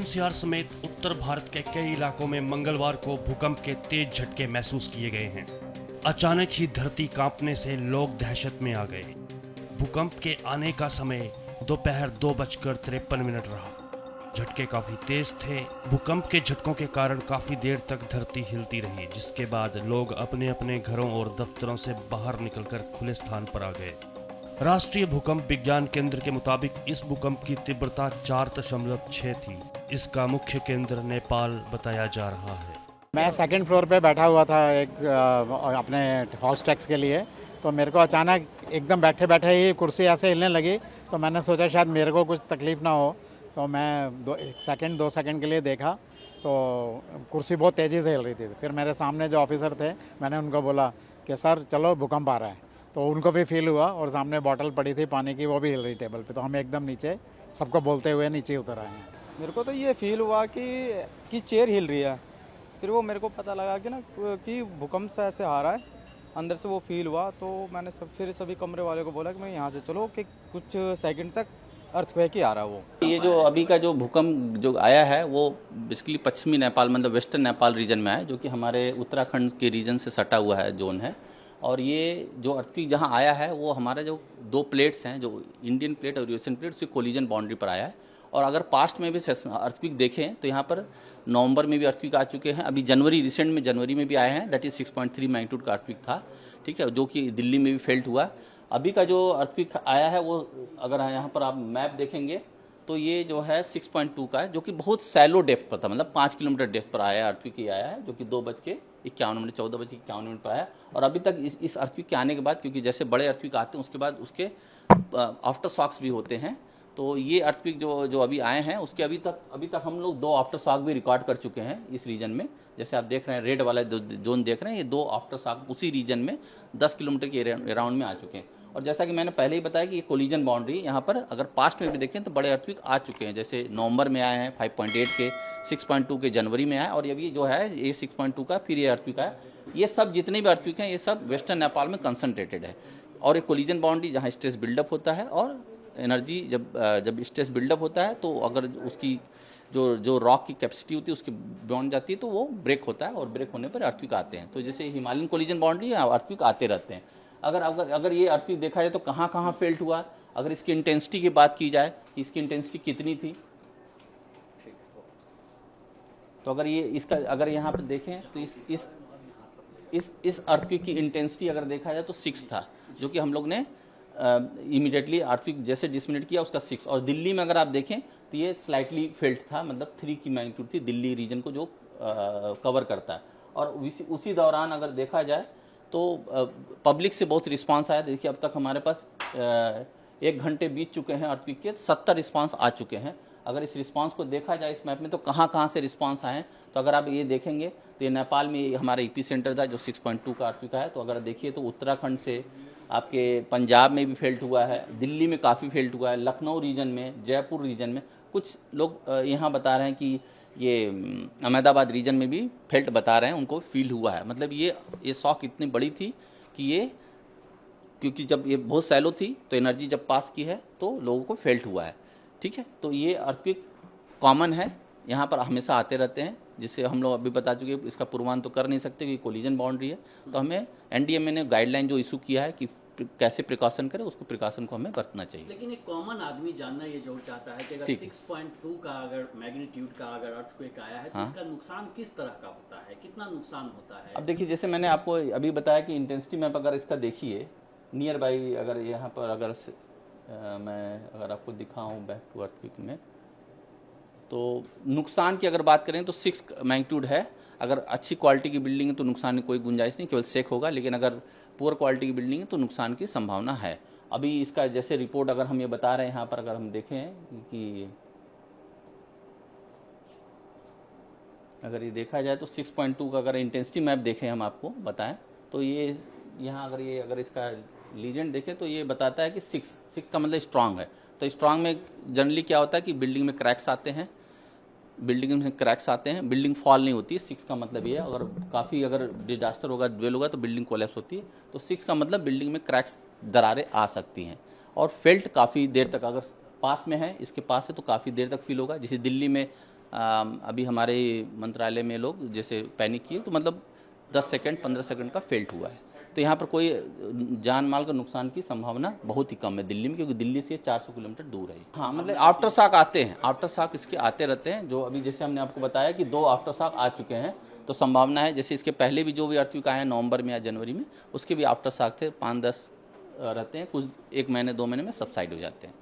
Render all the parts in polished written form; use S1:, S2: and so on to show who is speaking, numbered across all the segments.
S1: NCR समेत उत्तर भारत के कई इलाकों में मंगलवार को भूकंप के तेज झटके महसूस किए गए हैं। अचानक ही धरती कांपने से लोग दहशत में आ गए। भूकंप के आने का समय दोपहर 2:53 रहा। झटके काफी तेज थे। भूकंप के झटकों के कारण काफी देर तक धरती हिलती रही, जिसके बाद लोग अपने अपने घरों और दफ्तरों से बाहर निकलकर खुले स्थान पर आ गए। राष्ट्रीय भूकंप विज्ञान केंद्र के मुताबिक इस भूकंप की तीव्रता 4.6 थी। इसका मुख्य केंद्र नेपाल बताया जा रहा है।
S2: मैं सेकंड फ्लोर पे बैठा हुआ था अपने हाउस टैक्स के लिए, तो मेरे को अचानक एकदम बैठे बैठे ही कुर्सी ऐसे हिलने लगी। तो मैंने सोचा शायद मेरे को कुछ तकलीफ़ ना हो, तो मैं 2 सेकंड के लिए देखा तो कुर्सी बहुत तेज़ी से हिल रही थी। फिर मेरे सामने जो ऑफिसर थे, मैंने उनको बोला कि सर चलो भूकंप आ रहा है, तो उनको भी फील हुआ और सामने बॉटल पड़ी थी पानी की, वो भी हिल रही टेबल पे। तो हम एकदम नीचे सबको बोलते हुए नीचे उतर आए हैं।
S3: मेरे को तो ये फील हुआ कि चेयर हिल रही है। फिर वो मेरे को पता लगा कि भूकंप से ऐसे आ रहा है, अंदर से वो फील हुआ। तो मैंने फिर सभी कमरे वाले को बोला कि मैं यहाँ से चलो कि कुछ सेकंड तक अर्थक्वेक ही आ रहा है। वो
S4: ये जो अभी का जो भूकंप जो आया है वो बेसिकली पश्चिमी नेपाल मतलब वेस्टर्न नेपाल रीजन में है, जो कि हमारे उत्तराखंड के रीजन से सटा हुआ है जोन है। और ये जो अर्थक्वेक जहाँ आया है वो हमारे जो 2 प्लेट्स हैं, जो इंडियन प्लेट और यूएसएन प्लेट, उसकी कोलिजन बाउंड्री पर आया है। और अगर पास्ट में भी अर्थक्वेक देखें तो यहाँ पर नवंबर में भी अर्थक्वेक आ चुके हैं। अभी रिसेंट में जनवरी में भी आए हैं, दैट इज 6.3 मैग्नीट्यूड का अर्थक्वेक था, ठीक है, जो कि दिल्ली में भी फेल्ट हुआ। अभी का जो अर्थक्वेक आया है वो अगर यहाँ पर आप मैप देखेंगे तो ये जो है 6.2 का है, जो कि बहुत सैलो डेप्थ पर था, मतलब 5 किलोमीटर डेप्थ पर आया अर्थक्वेक ही आया है, जो कि 14:51 पर आया। और अभी तक इस अर्थक्वेक के आने के बाद, क्योंकि जैसे बड़े अर्थक्वेक आते हैं उसके बाद उसके आफ्टर शॉक्स भी होते हैं, तो ये अर्थक्वेक जो अभी आए हैं उसके अभी तक हम लोग 2 आफ्टर शॉक भी रिकॉर्ड कर चुके हैं इस रीजन में। जैसे आप देख रहे हैं रेड वाला जोन देख रहे हैं, ये 2 आफ्टर शॉक उसी रीजन में 10 किलोमीटर के अराउंड में आ चुके हैं। और जैसा कि मैंने पहले ही बताया कि ये कोलिजन बाउंड्री यहाँ पर अगर पास्ट में भी देखें तो बड़े अर्थक्वेक आ चुके हैं, जैसे नवंबर में आए हैं 5.8 के, 6.2 के जनवरी में आए, और अभी जो है ये 6.2 का फिर ये अर्थक्वेक आया। ये सब जितने भी अर्थक्वेक हैं ये सब वेस्टर्न नेपाल में कंसंट्रेटेड है। और एक कोलिजन बाउंड्री जहाँ स्ट्रेस बिल्डअप होता है, और एनर्जी जब स्ट्रेस बिल्डअप होता है तो अगर उसकी जो रॉक की कैपेसिटी होती है उसके बियॉन्ड जाती है तो वो ब्रेक होता है, और ब्रेक होने पर अर्थक्वेक आते हैं। तो जैसे हिमालयन कोलिजन बाउंड्री अर्थक्वेक आते रहते हैं। अगर ये अर्थक्वेक देखा जाए तो कहाँ कहाँ फेल्ट हुआ, अगर इसकी इंटेंसिटी की बात की जाए कि इसकी इंटेंसिटी कितनी थी, तो अगर यहाँ पर देखें तो इस अर्थक्वेक की इंटेंसिटी अगर देखा जाए तो 6 था, जो कि हम लोग ने इमीडिएटली अर्थक्वेक जैसे डिसमिनेट किया उसका 6। और दिल्ली में अगर आप देखें तो ये स्लाइटली फेल्ट था, मतलब 3 की मैग्नीट्यूड थी दिल्ली रीजन को जो कवर करता है। और उसी दौरान अगर देखा जाए तो पब्लिक से बहुत रिस्पांस आया। देखिए अब तक हमारे पास 1 घंटे बीत चुके हैं अर्थक्वेक के, 70 रिस्पांस आ चुके हैं। अगर इस रिस्पांस को देखा जाए इस मैप में तो कहाँ कहाँ से रिस्पांस आए हैं, तो अगर आप ये देखेंगे तो ये नेपाल में हमारा ईपी सेंटर था जो 6.2 का अर्थक्वेक है। तो अगर देखिए तो उत्तराखंड से आपके पंजाब में भी फेल्ट हुआ है, दिल्ली में काफ़ी फेल्ट हुआ है, लखनऊ रीजन में, जयपुर रीजन में, कुछ लोग यहाँ बता रहे हैं कि ये अहमदाबाद रीजन में भी फेल्ट बता रहे हैं, उनको फील हुआ है। मतलब ये शॉक इतनी बड़ी थी कि क्योंकि जब ये बहुत सैलो थी तो एनर्जी जब पास की है तो लोगों को फेल्ट हुआ है, ठीक है। तो ये अर्थक्वेक कॉमन है, यहाँ पर हमेशा आते रहते हैं, जिससे हम लोग अभी बता चुके इसका पूर्वान तो कर नहीं सकते क्योंकि कोलिजन बाउंड्री है। तो हमें एनडीएमए ने गाइडलाइन जो इशू किया है कि कैसे प्रिकॉशन करें, उसको प्रिकॉशन को हमें बरतना चाहिए।
S5: लेकिन एक कॉमन आदमी जानना ये जरूर चाहता है कि अगर 6.2 का अगर मैग्नीट्यूड का अगर अर्थक्वेक आया है तो इसका नुकसान किस तरह का होता है, कितना नुकसान होता है?
S4: अब देखिए जैसे मैंने आपको अभी बताया कि इंटेंसिटी मैप अगर इसका देखिए नियर बाई, अगर यहाँ पर मैं आपको दिखाऊँ बैक टू अर्थक्वेक में, तो नुकसान की अगर बात करें तो 6 मैग्नीट्यूड है। अगर अच्छी क्वालिटी की बिल्डिंग है तो नुकसान की कोई गुंजाइश नहीं, केवल शेक होगा। लेकिन अगर पुअर क्वालिटी की बिल्डिंग है तो नुकसान की संभावना है। अभी इसका जैसे रिपोर्ट अगर हम ये बता रहे हैं, यहाँ पर अगर हम देखें कि अगर ये देखा जाए तो 6.2 का अगर इंटेंसिटी मैप देखें हम आपको बताएं तो ये यहाँ अगर इसका लीजेंड देखें तो ये बताता है कि 6 का मतलब स्ट्रांग है। तो स्ट्रांग में जनरली क्या होता है कि बिल्डिंग में क्रैक्स आते हैं, बिल्डिंग फॉल नहीं होती। 6 का मतलब ये है अगर डिजास्टर होगा, ड्वेल होगा तो बिल्डिंग कोलैप्स होती है। तो 6 का मतलब बिल्डिंग में क्रैक्स, दरारें आ सकती हैं। और फेल्ट काफ़ी देर तक, अगर पास में है, इसके पास है तो काफ़ी देर तक फील होगा। जैसे दिल्ली में अभी हमारे मंत्रालय में लोग जैसे पैनिक किए तो मतलब 10 सेकंड 15 सेकंड का फेल्ट हुआ है। तो यहाँ पर कोई जान माल का नुकसान की संभावना बहुत ही कम है दिल्ली में, क्योंकि दिल्ली से 400 किलोमीटर दूर है। हाँ, मतलब आफ्टर शॉक आते हैं, आफ्टर शॉक इसके आते रहते हैं। जो अभी जैसे हमने आपको बताया कि 2 आफ्टर शॉक आ चुके हैं, तो संभावना है जैसे इसके पहले भी जो भी अर्थक्वेक आए हैं नवंबर में या जनवरी में, उसके भी आफ्टर शॉक थे 5-10 रहते हैं, कुछ 1 महीने 2 महीने में सबसाइड हो जाते हैं।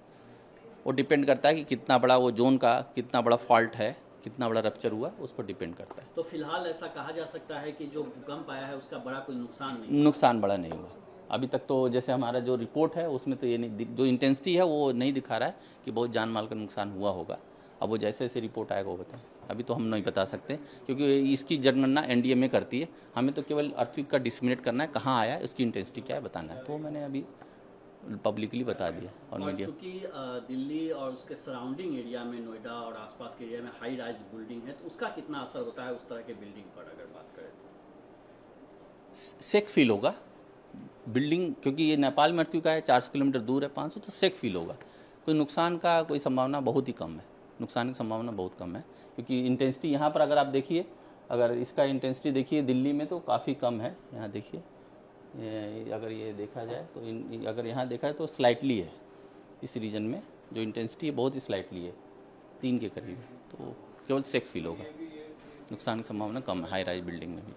S4: वो डिपेंड करता है कि कितना बड़ा वो जोन का कितना बड़ा फॉल्ट है, कितना बड़ा रप्चर हुआ, उस पर डिपेंड करता है।
S5: तो फिलहाल ऐसा कहा जा सकता है कि जो भूकंप आया है उसका बड़ा कोई नुकसान नहीं,
S4: नुकसान बड़ा नहीं हुआ अभी तक। तो जैसे हमारा जो रिपोर्ट है उसमें तो ये नहीं, जो इंटेंसिटी है वो नहीं दिखा रहा है कि बहुत जान माल का नुकसान हुआ होगा। अब वो जैसे जैसे रिपोर्ट आएगा वो बताएं, अभी तो हम नहीं बता सकते, क्योंकि इसकी जनगणना NDMA करती है। हमें तो केवल अर्थक्वेक का डिस्क्रिमिनेट करना है, कहाँ आया, उसकी इंटेंसिटी क्या है बताना है। तो मैंने अभी पब्लिकली बता दिया और मीडिया।
S5: चूंकि दिल्ली और उसके सराउंडिंग एरिया में, नोएडा और आसपास के एरिया में हाई राइज बिल्डिंग है, तो उसका कितना असर होता है उस तरह के बिल्डिंग पर अगर बात करें तो?
S4: सेक फील होगा बिल्डिंग, क्योंकि ये नेपाल में अर्थक्वेक है, 400 किलोमीटर दूर है, 500, तो सेक फील होगा। कोई नुकसान का कोई संभावना बहुत ही कम है, नुकसान की संभावना बहुत कम है, क्योंकि इंटेंसिटी यहाँ पर अगर आप देखिए, अगर इसका इंटेंसिटी देखिए दिल्ली में तो काफ़ी कम है। यहाँ देखिए, अगर ये देखा जाए तो अगर यहाँ देखा जाए तो स्लाइटली है, इस रीजन में जो इंटेंसिटी है बहुत ही स्लाइटली है, 3 के करीब। तो केवल सेक फील होगा, नुकसान की संभावना कम है हाई राइज बिल्डिंग में भी।